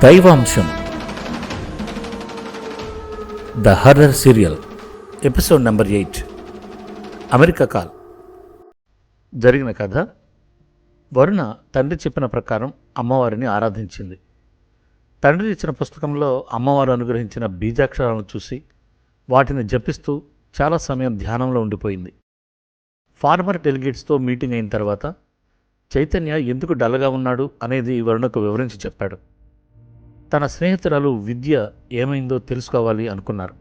దైవాంశం the horror serial episode number 8 America call. జరిగిన కథ. వరుణ తండ్రి చెప్పిన ప్రకారం అమ్మవారిని ఆరాధించింది. తండ్రి ఇచ్చిన పుస్తకంలో అమ్మవారు అనుగ్రహించిన బీజాక్షరాలను చూసి వాటిని జపిస్తూ చాలా సమయం ధ్యానంలో ఉండిపోయింది. ఫార్మర్ డెలిగేట్స్తో మీటింగ్ అయిన తర్వాత చైతన్య ఎందుకు డల్గా ఉన్నాడు అనేది వరుణకు వివరించి చెప్పాడు. తన స్నేహితురాలు విద్య ఏమైందో తెలుసుకోవాలి అనుకున్నారు.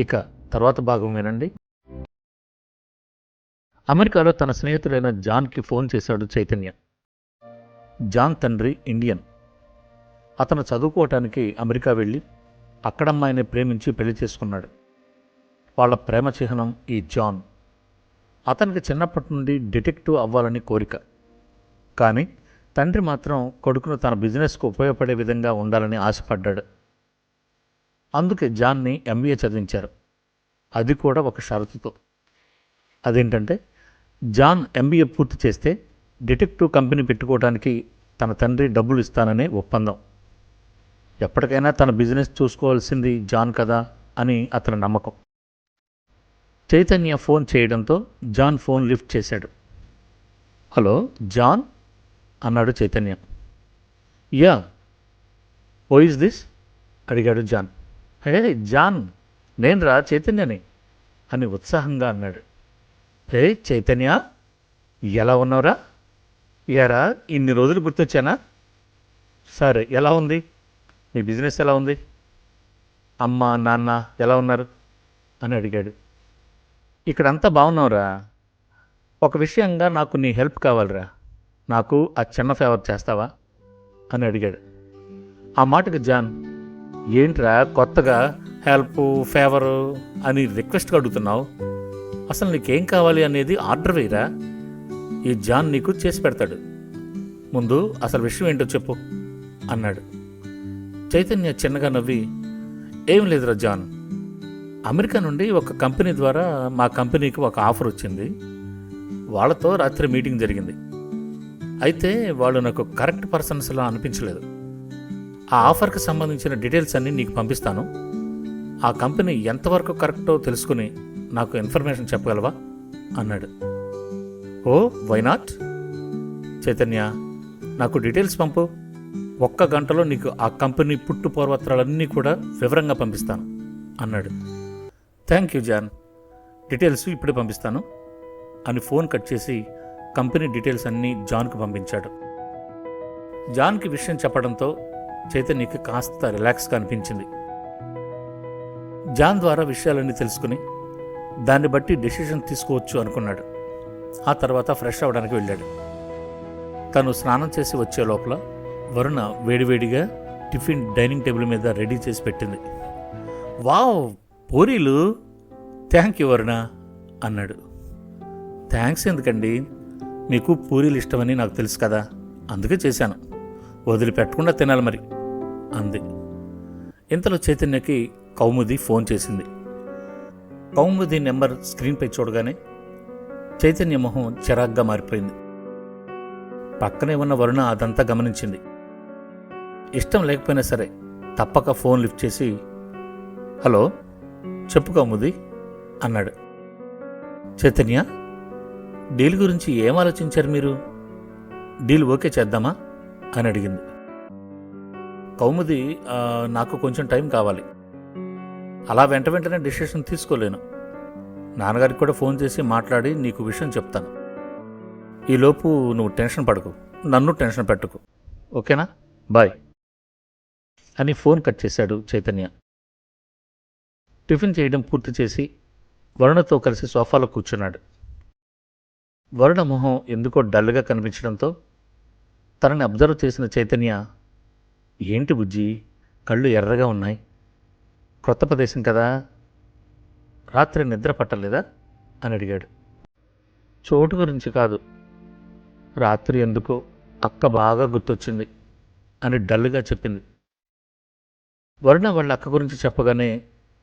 ఇక తర్వాత భాగం వినండి. అమెరికాలో తన స్నేహితుడైన జాన్కి ఫోన్ చేశాడు చైతన్య. జాన్ తండ్రి ఇండియన్. అతను చదువుకోవటానికి అమెరికా వెళ్ళి అక్కడమ్మాయిని ప్రేమించి పెళ్లి చేసుకున్నాడు. వాళ్ళ ప్రేమ చిహ్నం ఈ జాన్. అతనికి చిన్నప్పటి నుండి డిటెక్టివ్ అవ్వాలని కోరిక. కానీ తండ్రి మాత్రం కొడుకును తన బిజినెస్కు ఉపయోగపడే విధంగా ఉండాలని ఆశపడ్డాడు. అందుకే జాన్ని ఎంబీఏ చదివించారు. అది కూడా ఒక షరతుతో. అదేంటంటే జాన్ ఎంబీఏ పూర్తి చేస్తే డిటెక్టివ్ కంపెనీ పెట్టుకోవడానికి తన తండ్రి డబ్బులు ఇస్తాననే ఒప్పందం. ఎప్పటికైనా తన బిజినెస్ చూసుకోవాల్సింది జాన్ కదా అని అతని నమ్మకం. చైతన్య ఫోన్ చేయడంతో జాన్ ఫోన్ లిఫ్ట్ చేశాడు. హలో జాన్ అన్నాడు Chaitanya. Yeah, who is this అడిగాడు జాన్. హే జాన్, నేను రా చైతన్యని అని ఉత్సాహంగా అన్నాడు. హే చైతన్య, ఎలా ఉన్నావురా? యారా, ఇన్ని రోజులు గుర్తొచ్చానా? సరే, ఎలా ఉంది నీ బిజినెస్? ఎలా ఉంది? అమ్మ నాన్న ఎలా ఉన్నారు అని అడిగాడు. ఇక్కడంతా బాగున్నావురా. ఒక విషయంగా నాకు నీ హెల్ప్ కావాలిరా. నాకు ఆ చిన్న ఫేవర్ చేస్తావా అని అడిగాడు. ఆ మాటకి జాన్, ఏంట్రా కొత్తగా హెల్ప్ ఫేవరు అని రిక్వెస్ట్గా అడుగుతున్నావు? అసలు నీకేం కావాలి అనేది ఆర్డర్ వేయరా, ఈ జాన్ నీకు చేసి పెడతాడు. ముందు అసలు విషయం ఏంటో చెప్పు అన్నాడు. చైతన్య చిన్నగా నవ్వి, ఏం లేదురా జాన్, అమెరికా నుండి ఒక కంపెనీ ద్వారా మా కంపెనీకి ఒక ఆఫర్ వచ్చింది. వాళ్ళతో రాత్రి మీటింగ్ జరిగింది. అయితే వాళ్ళు నాకు కరెక్ట్ పర్సన్స్లా అనిపించలేదు. ఆ ఆఫర్కి సంబంధించిన డీటెయిల్స్ అన్నీ నీకు పంపిస్తాను. ఆ కంపెనీ ఎంతవరకు కరెక్టో తెలుసుకుని నాకు ఇన్ఫర్మేషన్ చెప్పగలవా అన్నాడు. ఓ వై నాట్ చైతన్య, నాకు డీటెయిల్స్ పంపు. 1 గంటలో నీకు ఆ కంపెనీ పుట్టు పూర్వత్రాలన్నీ కూడా వివరంగా పంపిస్తాను అన్నాడు. థ్యాంక్ యూ జాన్, డీటెయిల్స్ ఇప్పుడే పంపిస్తాను అని ఫోన్ కట్ చేసి కంపెనీ డీటెయిల్స్ అన్నీ జాన్కు పంపించాడు. జాన్కి విషయం చెప్పడంతో చైతన్యకి కాస్త రిలాక్స్గా అనిపించింది. జాన్ ద్వారా విషయాలన్నీ తెలుసుకుని దాన్ని బట్టి డెసిషన్ తీసుకోవచ్చు అనుకున్నాడు. ఆ తర్వాత ఫ్రెష్ అవ్వడానికి వెళ్ళాడు. తను స్నానం చేసి వచ్చే లోపల వరుణ వేడివేడిగా టిఫిన్ డైనింగ్ టేబుల్ మీద రెడీ చేసి పెట్టింది. వావ్, పూరీలు! థ్యాంక్ యూ వరుణ అన్నాడు. థ్యాంక్స్ ఎందుకండి, మీకు పూరీలు ఇష్టమని నాకు తెలుసు కదా, అందుకే చేశాను. వదిలిపెట్టకుండా తినాలి మరి అంది. ఇంతలో చైతన్యకి కౌముది ఫోన్ చేసింది. కౌముది నెంబర్ స్క్రీన్పై చూడగానే చైతన్య మొహం చిరాగ్గా మారిపోయింది. పక్కనే ఉన్న వరుణ అదంతా గమనించింది. ఇష్టం లేకపోయినా సరే తప్పక ఫోన్ లిఫ్ట్ చేసి, హలో చెప్పు కౌముది అన్నాడు. చైతన్య, డీల్ గురించి ఏం ఆలోచించారు మీరు? డీల్ ఓకే చేద్దామా అని అడిగింది. కౌముది, నాకు కొంచెం టైం కావాలి. అలా వెంటనే డిసిషన్ తీసుకోలేను. నాన్నగారికి కూడా ఫోన్ చేసి మాట్లాడి నీకు విషయం చెప్తాను. ఈలోపు నువ్వు టెన్షన్ పడకు, నన్ను టెన్షన్ పెట్టుకు, ఓకేనా? బాయ్ అని ఫోన్ కట్ చేశాడు చైతన్య. టిఫిన్ చేయడం పూర్తి చేసి వరుణతో కలిసి సోఫాలో కూర్చున్నాడు. వరుణ మొహం ఎందుకో డల్గా కనిపించడంతో తనని అబ్జర్వ్ చేసిన చైతన్య, ఏంటి బుజ్జి, కళ్ళు ఎర్రగా ఉన్నాయి, క్రొత్త ప్రదేశం కదా, రాత్రి నిద్ర పట్టలేదా అని అడిగాడు. చోటు గురించి కాదు, రాత్రి ఎందుకో అక్క బాగా గుర్తొచ్చింది అని డల్గా చెప్పింది. వరుణ వాళ్ళ అక్క గురించి చెప్పగానే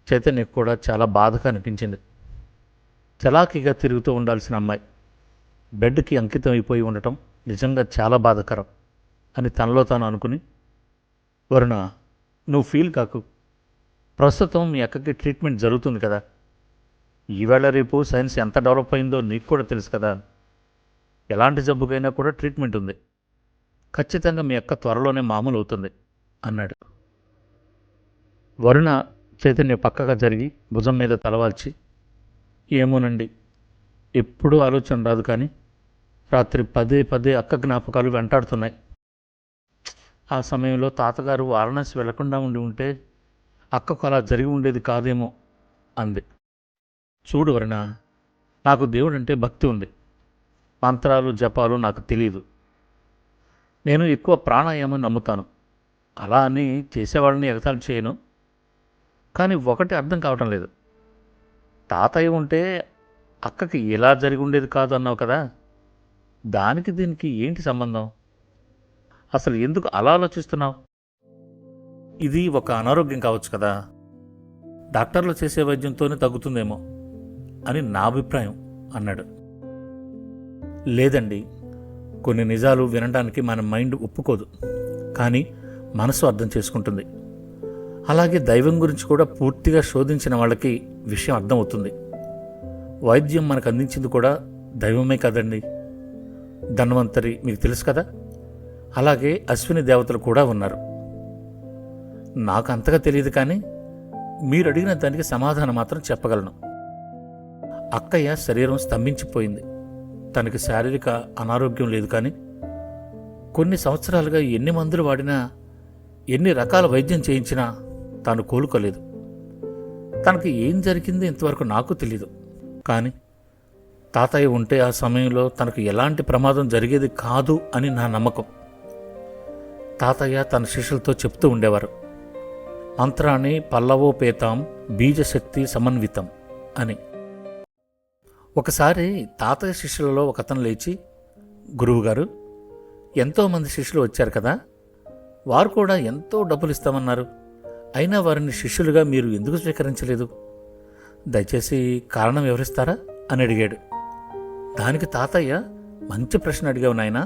చైతన్యకు కూడా చాలా బాధగా అనిపించింది. చలాకీగా తిరుగుతూ ఉండాల్సిన అమ్మాయి బెడ్కి అంకితం అయిపోయి ఉండటం నిజంగా చాలా బాధాకరం అని తనలో తాను అనుకుని వరుణ, నువ్వు ఫీల్ కాకు. ప్రస్తుతం మీ అక్కకి ట్రీట్మెంట్ జరుగుతుంది కదా. ఈవేళ రేపు సైన్స్ ఎంత డెవలప్ అయిందో నీకు కూడా తెలుసు కదా. ఎలాంటి జబ్బుకైనా కూడా ట్రీట్మెంట్ ఉంది. ఖచ్చితంగా మీ అక్క త్వరలోనే మామూలు అవుతుంది అన్నాడు. వరుణ చైతన్య పక్కగా జరిగి భుజం మీద తలవాల్చి, ఏమోనండి, ఎప్పుడూ ఆలోచన రాదు, కానీ రాత్రి పదే పదే అక్క జ్ఞాపకాలు వెంటాడుతున్నాయి. ఆ సమయంలో తాతగారు వారణాసి వెళ్లకుండా ఉంటే అక్కకు అలా జరిగి ఉండేది కాదేమో అంది. చూడు వరుణ, నాకు దేవుడంటే భక్తి ఉంది. మంత్రాలు జపాలు నాకు తెలియదు. నేను ఎక్కువ ప్రాణాయామం నమ్ముతాను. అలా అని చేసేవాళ్ళని ఎగతాళి చేయను. కానీ ఒకటి అర్థం కావటం లేదు. తాతయ్య ఉంటే అక్కకి ఎలా జరిగి ఉండేది కాదు అన్నావు కదా. దానికి దీనికి ఏంటి సంబంధం? అసలు ఎందుకు అలా ఆలోచిస్తున్నావు? ఇది ఒక అనారోగ్యం కావచ్చు కదా. డాక్టర్లు చేసే వైద్యంతోనే తగ్గుతుందేమో అని నా అభిప్రాయం అన్నాడు. లేదండి, కొన్ని నిజాలు వినడానికి మన మైండ్ ఒప్పుకోదు, కానీ మనసు అర్థం చేసుకుంటుంది. అలాగే దైవం గురించి కూడా పూర్తిగా శోధించిన వాళ్ళకి విషయం అర్థమవుతుంది. వైద్యం మనకు అందించింది కూడా దైవమే కదండి. ధన్వంతరి మీకు తెలుసు కదా. అలాగే అశ్విని దేవతలు కూడా ఉన్నారు. నాకు అంతగా తెలియదు, కానీ మీరు అడిగిన దానికి సమాధానం మాత్రం చెప్పగలను. అక్కయ్య శరీరం స్తంభించిపోయింది. తనకి శారీరక అనారోగ్యం లేదు, కానీ కొన్ని సంవత్సరాలుగా ఎన్ని మందులు వాడినా, ఎన్ని రకాల వైద్యం చేయించినా తాను కోలుకోలేదు. తనకి ఏం జరిగిందో ఇంతవరకు నాకు తెలీదు. కానీ తాతయ్య ఉంటే ఆ సమయంలో తనకు ఎలాంటి ప్రమాదం జరిగేది కాదు అని నా నమ్మకం. తాతయ్య తన శిష్యులతో చెప్తూ ఉండేవారు, మంత్రాన్ని పల్లవోపేతాం బీజశక్తి సమన్వితం అని. ఒకసారి తాతయ్య శిష్యులలో ఒకతను లేచి, గురువుగారు, ఎంతోమంది శిష్యులు వచ్చారు కదా, వారు కూడా ఎంతో డబ్బులు ఇస్తామన్నారు. అయినా వారిని శిష్యులుగా మీరు ఎందుకు స్వీకరించలేదు? దయచేసి కారణం వివరిస్తారా అని అడిగాడు. దానికి తాతయ్య, మంచి ప్రశ్న అడిగావు నాయనా.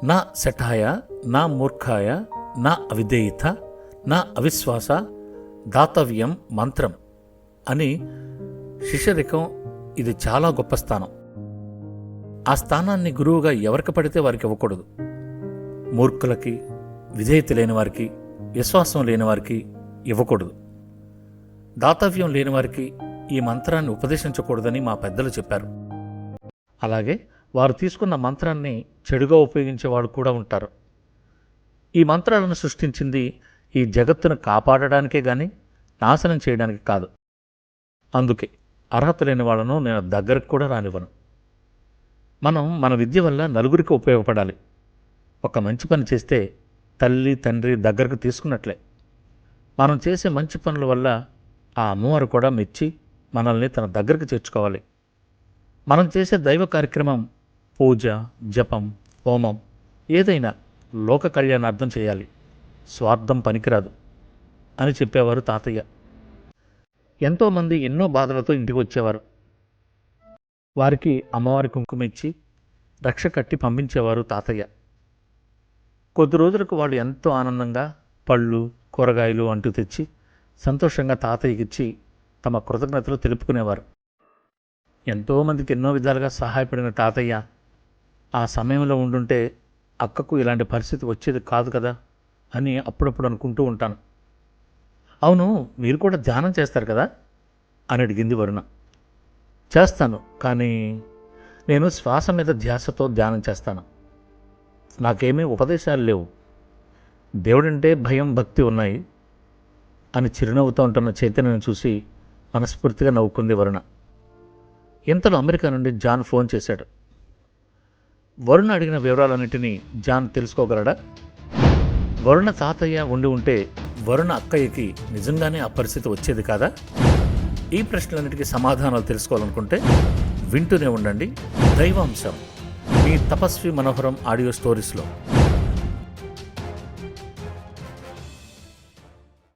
నా శఠాయ, నా మూర్ఖాయ, నా అవిధేయత, నా అవిశ్వాస దాతవ్యం మంత్రం అని. శిష్యరికం ఇది చాలా గొప్ప స్థానం. ఆ స్థానాన్ని గురువుగా ఎవరికి పడితే వారికి ఇవ్వకూడదు. మూర్ఖులకి, విధేయత లేని వారికి, విశ్వాసం లేని వారికి ఇవ్వకూడదు. దాతవ్యం లేని వారికి ఈ మంత్రాన్ని ఉపదేశించకూడదని మా పెద్దలు చెప్పారు. అలాగే వారు తీసుకున్న మంత్రాన్ని చెడుగా ఉపయోగించేవాడు కూడా ఉంటారు. ఈ మంత్రాలను సృష్టించింది ఈ జగత్తును కాపాడడానికే గాని నాశనం చేయడానికి కాదు. అందుకే అర్హత లేని వాళ్ళను నేను దగ్గరకు కూడా రానివ్వను. మనం మన విద్య వల్ల నలుగురికి ఉపయోగపడాలి. ఒక మంచి పని చేస్తే తల్లి తండ్రి దగ్గరకు తీసుకున్నట్లే. మనం చేసే మంచి పనుల వల్ల ఆ అమ్మవారు కూడా మెచ్చి మనల్ని తన దగ్గరకు చేర్చుకోవాలి. మనం చేసే దైవ కార్యక్రమం, పూజ, జపం, హోమం ఏదైనా లోక కళ్యాణార్థం చేయాలి. స్వార్థం పనికిరాదు అని చెప్పేవారు తాతయ్య. ఎంతోమంది ఎన్నో బాధలతో ఇంటికి వచ్చేవారు. వారికి అమ్మవారి కుంకుమ ఇచ్చి రక్ష కట్టి పంపించేవారు తాతయ్య. కొద్ది రోజులకు వాళ్ళు ఎంతో ఆనందంగా పళ్ళు, కూరగాయలు అంటూ తెచ్చి సంతోషంగా తాతయ్యకిచ్చి తమ కృతజ్ఞతలు తెలుపుకునేవారు. ఎంతోమందికి ఎన్నో విధాలుగా సహాయపడిన తాతయ్య ఆ సమయంలో ఉండుంటే అక్కకు ఇలాంటి పరిస్థితి వచ్చేది కాదు కదా అని అప్పుడప్పుడు అనుకుంటూ ఉంటాను. అవును, మీరు కూడా ధ్యానం చేస్తారు కదా అని అడిగింది వరుణ. చేస్తాను, కానీ నేను శ్వాస మీద ధ్యాసతో ధ్యానం చేస్తాను. నాకేమీ ఉపదేశాలు లేవు. దేవుడంటే భయం, భక్తి ఉన్నాయి అని చిరునవ్వుతూ ఉంటున్న చైతన్యను చూసి మనస్ఫూర్తిగా నవ్వుకుంది వరుణ. ఇంతలో అమెరికా నుండి జాన్ ఫోన్ చేశాడు. వరుణ అడిగిన వివరాలన్నింటినీ జాన్ తెలుసుకోగలడా? వరుణ తాతయ్య ఉంటే వరుణ అక్కయ్యకి నిజంగానే ఆ పరిస్థితి వచ్చేది కాదా? ఈ ప్రశ్నలన్నిటికీ సమాధానాలు తెలుసుకోవాలనుకుంటే వింటూనే ఉండండి దైవాంశం, మీ తపస్వి మనోహరం ఆడియో స్టోరీస్లో.